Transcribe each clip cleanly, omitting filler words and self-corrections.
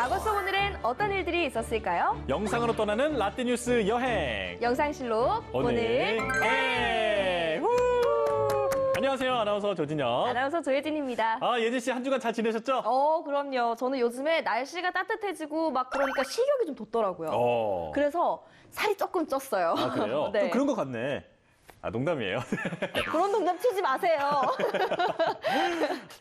과거 속 오늘은 어떤 일들이 있었을까요? 영상으로 떠나는 라떼뉴스 여행. 영상실록 오늘 후! 안녕하세요. 아나운서 조진영. 아나운서 조혜진입니다. 예진 씨 한 주간 잘 지내셨죠? 그럼요. 저는 요즘에 날씨가 따뜻해지고 막 그러니까 식욕이 좀 돋더라고요. 그래서 살이 조금 쪘어요. 아, 그래요? 네. 좀 그런 것 같네. 농담이에요. 그런 농담 치지 마세요.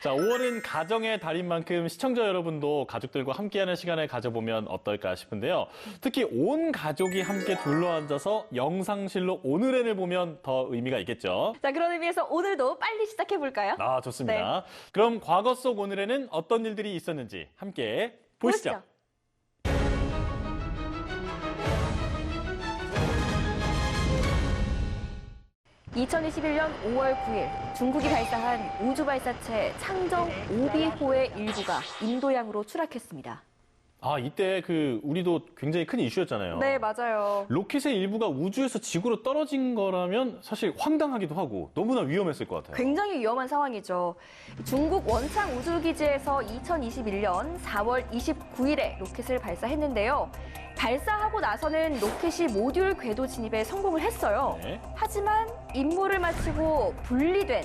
자, 5월은 가정의 달인 만큼 시청자 여러분도 가족들과 함께하는 시간을 가져보면 어떨까 싶은데요. 특히 온 가족이 함께 둘러앉아서 영상실록 오늘엔을 보면 더 의미가 있겠죠. 자, 그런 의미에서 오늘도 빨리 시작해볼까요? 좋습니다. 그럼 과거 속 오늘에는 어떤 일들이 있었는지 함께 보시죠. 2021년 5월 9일 중국이 발사한 우주발사체 창정 5B호의 일부가 인도양으로 추락했습니다. 이때 우리도 굉장히 큰 이슈였잖아요. 네, 맞아요. 로켓의 일부가 우주에서 지구로 떨어진 거라면 사실 황당하기도 하고 너무나 위험했을 것 같아요. 굉장히 위험한 상황이죠. 중국 원창 우주기지에서 2021년 4월 29일에 로켓을 발사했는데요. 발사하고 나서는 로켓이 모듈 궤도 진입에 성공을 했어요. 네. 하지만 임무를 마치고 분리된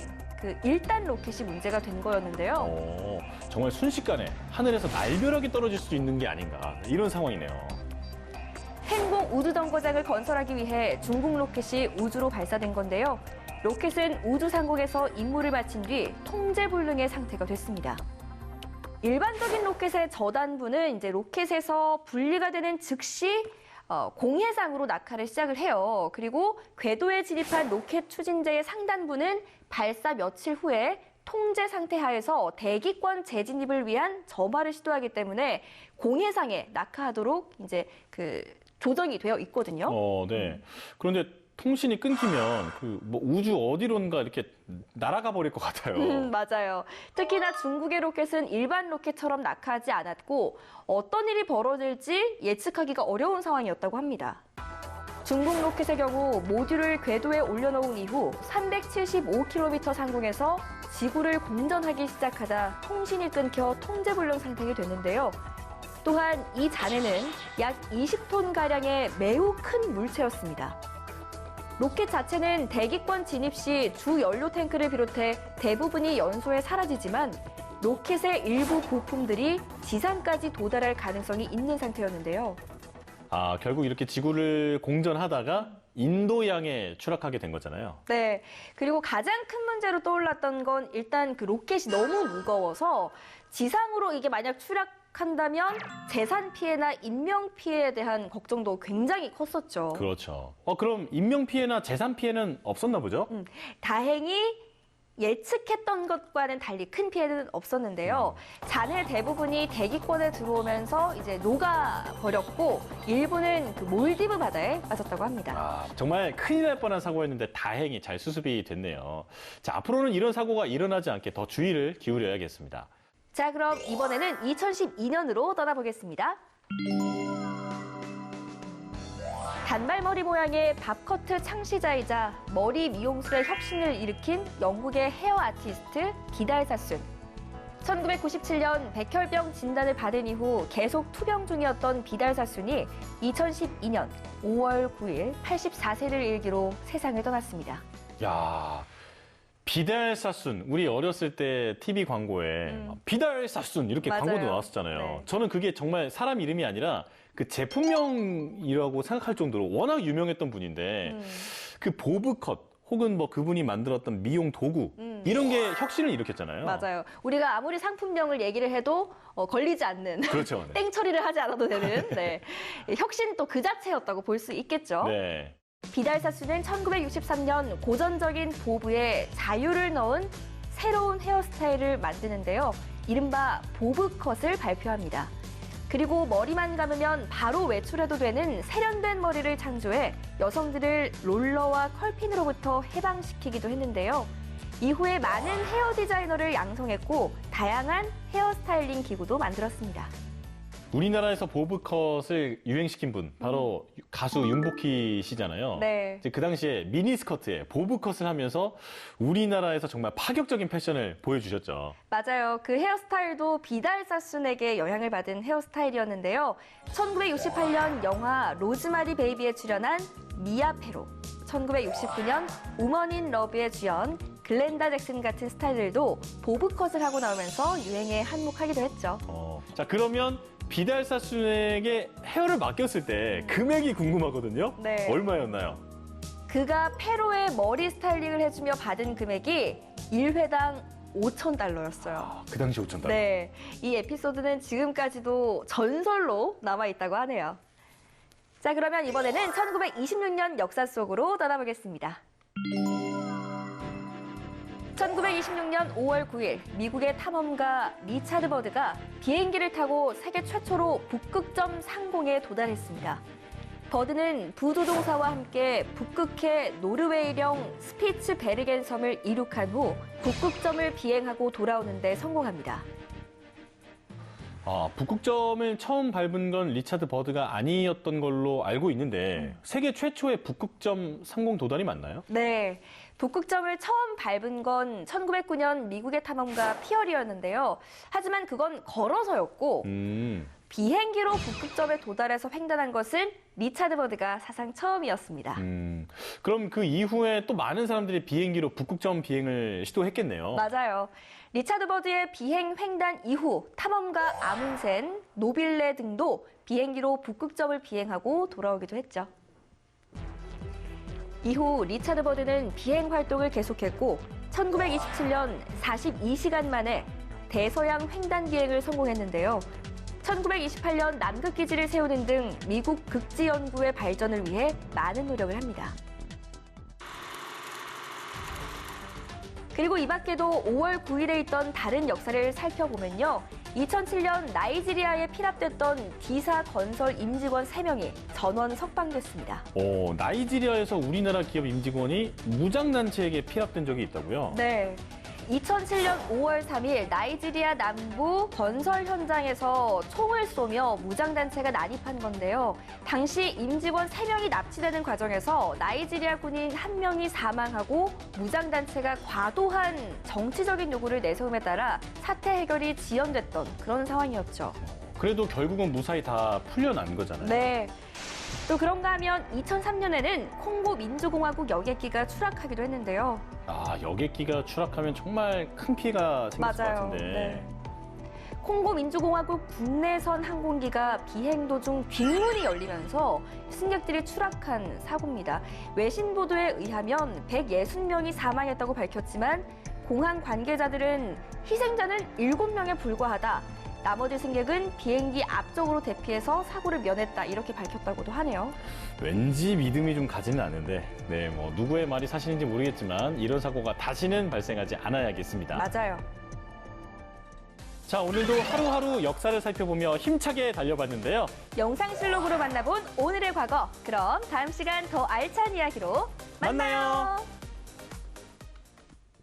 1단 로켓이 문제가 된 거였는데요. 정말 순식간에 하늘에서 날벼락이 떨어질 수 있는 게 아닌가 이런 상황이네요. 행복 우주정거장을 건설하기 위해 중국 로켓이 우주로 발사된 건데요. 로켓은 우주 상공에서 임무를 마친 뒤 통제불능의 상태가 됐습니다. 일반적인 로켓의 저단부는 이제 로켓에서 분리가 되는 즉시 공해상으로 낙하를 시작을 해요. 그리고 궤도에 진입한 로켓 추진제의 상단부는 발사 며칠 후에 통제 상태 하에서 대기권 재진입을 위한 점화를 시도하기 때문에 공해상에 낙하하도록 이제 조정이 되어 있거든요. 네. 그런데 통신이 끊기면 우주 어디론가 이렇게 날아가 버릴 것 같아요. 맞아요. 특히나 중국의 로켓은 일반 로켓처럼 낙하하지 않았고 어떤 일이 벌어질지 예측하기가 어려운 상황이었다고 합니다. 중국 로켓의 경우 모듈을 궤도에 올려놓은 이후 375km 상공에서 지구를 공전하기 시작하자 통신이 끊겨 통제불능 상태가 됐는데요. 또한 이 잔해는 약 20톤가량의 매우 큰 물체였습니다. 로켓 자체는 대기권 진입 시 주 연료 탱크를 비롯해 대부분이 연소에 사라지지만 로켓의 일부 부품들이 지상까지 도달할 가능성이 있는 상태였는데요. 결국 이렇게 지구를 공전하다가 인도양에 추락하게 된 거잖아요. 네. 그리고 가장 큰 문제로 떠올랐던 건 일단 로켓이 너무 무거워서 지상으로 이게 만약 추락한다면 재산 피해나 인명 피해에 대한 걱정도 굉장히 컸었죠. 그렇죠. 그럼 인명 피해나 재산 피해는 없었나 보죠? 다행히 예측했던 것과는 달리 큰 피해는 없었는데요. 잔해 대부분이 대기권에 들어오면서 이제 녹아버렸고 일부는 몰디브 바다에 빠졌다고 합니다. 정말 큰일 날 뻔한 사고였는데 다행히 잘 수습이 됐네요. 자, 앞으로는 이런 사고가 일어나지 않게 더 주의를 기울여야겠습니다. 자, 그럼 이번에는 2012년으로 떠나보겠습니다. 단발머리 모양의 밥커트 창시자이자 머리 미용술의 혁신을 일으킨 영국의 헤어 아티스트 비달 사순. 1997년 백혈병 진단을 받은 이후 계속 투병 중이었던 비달 사순이 2012년 5월 9일 84세를 일기로 세상을 떠났습니다. 비달 사순, 우리 어렸을 때 TV 광고에 비달 사순 이렇게 맞아요. 광고도 나왔었잖아요. 네. 저는 그게 정말 사람 이름이 아니라 제품명이라고 생각할 정도로 워낙 유명했던 분인데 보브컷 혹은 그분이 만들었던 미용 도구 이런 게 혁신을 일으켰잖아요. 맞아요. 우리가 아무리 상품명을 얘기를 해도 걸리지 않는 그렇죠. 네. 땡 처리를 하지 않아도 되는 혁신 또 그 자체였다고 볼 수 있겠죠. 네. 비달 사수는 1963년 고전적인 보브에 자유를 넣은 새로운 헤어스타일을 만드는데요. 이른바 보브컷을 발표합니다. 그리고 머리만 감으면 바로 외출해도 되는 세련된 머리를 창조해 여성들을 롤러와 컬핀으로부터 해방시키기도 했는데요. 이후에 많은 헤어 디자이너를 양성했고 다양한 헤어 스타일링 기구도 만들었습니다. 우리나라에서 보브컷을 유행시킨 분 바로 가수 윤복희 씨잖아요. 네. 이제 그 당시에 미니스커트에 보브컷을 하면서 우리나라에서 정말 파격적인 패션을 보여주셨죠. 맞아요. 그 헤어스타일도 비달사순에게 영향을 받은 헤어스타일이었는데요. 1968년 영화 로즈마리 베이비에 출연한 미아 페로, 1969년 우먼 인 러브에 주연 글렌다 잭슨 같은 스타일들도 보브컷을 하고 나오면서 유행에 한몫하기도 했죠. 자, 그러면 비달사순에게 헤어를 맡겼을 때 금액이 궁금하거든요. 네. 얼마였나요? 그가 페로의 머리 스타일링을 해주며 받은 금액이 1회당 $5,000였어요. 그 당시 5,000달러. 네, 이 에피소드는 지금까지도 전설로 남아있다고 하네요. 자, 그러면 이번에는 1926년 역사 속으로 떠나보겠습니다. 1926년 5월 9일 미국의 탐험가 리차드 버드가 비행기를 타고 세계 최초로 북극점 상공에 도달했습니다. 버드는 부두동사와 함께 북극해 노르웨이령 스피츠베르겐 섬을 이륙한 후 북극점을 비행하고 돌아오는 데 성공합니다. 북극점을 처음 밟은 건 리차드 버드가 아니었던 걸로 알고 있는데 세계 최초의 북극점 상공 도달이 맞나요? 네, 북극점을 처음 밟은 건 1909년 미국의 탐험가 피어리였는데요. 하지만 그건 걸어서였고 비행기로 북극점에 도달해서 횡단한 것은 리차드 버드가 사상 처음이었습니다. 그럼 그 이후에 또 많은 사람들이 비행기로 북극점 비행을 시도했겠네요. 맞아요. 리차드 버드의 비행 횡단 이후 탐험가 아문센, 노빌레 등도 비행기로 북극점을 비행하고 돌아오기도 했죠. 이후 리차드 버드는 비행 활동을 계속했고 1927년 42시간 만에 대서양 횡단 비행을 성공했는데요. 1928년 남극기지를 세우는 등 미국 극지 연구의 발전을 위해 많은 노력을 합니다. 그리고 이 밖에도 5월 9일에 있던 다른 역사를 살펴보면요. 2007년 나이지리아에 피랍됐던 디사 건설 임직원 3명이 전원 석방됐습니다. 나이지리아에서 우리나라 기업 임직원이 무장단체에게 피랍된 적이 있다고요? 네. 2007년 5월 3일 나이지리아 남부 건설 현장에서 총을 쏘며 무장단체가 난입한 건데요. 당시 임직원 3명이 납치되는 과정에서 나이지리아 군인 1명이 사망하고 무장단체가 과도한 정치적인 요구를 내세움에 따라 사태 해결이 지연됐던 그런 상황이었죠. 그래도 결국은 무사히 다 풀려난 거잖아요. 네. 또 그런가 하면 2003년에는 콩고 민주공화국 여객기가 추락하기도 했는데요. 여객기가 추락하면 정말 큰 피해가 생길 것 맞아요. 같은데. 네. 콩고 민주공화국 국내선 항공기가 비행 도중 뒷문이 열리면서 승객들이 추락한 사고입니다. 외신 보도에 의하면 160명이 사망했다고 밝혔지만 공항 관계자들은 희생자는 7명에 불과하다. 나머지 승객은 비행기 앞쪽으로 대피해서 사고를 면했다 이렇게 밝혔다고도 하네요. 왠지 믿음이 좀 가지는 않는데 누구의 말이 사실인지 모르겠지만 이런 사고가 다시는 발생하지 않아야겠습니다. 맞아요. 자, 오늘도 하루하루 역사를 살펴보며 힘차게 달려봤는데요. 영상실록으로 만나본 오늘의 과거. 그럼 다음 시간 더 알찬 이야기로 만나요.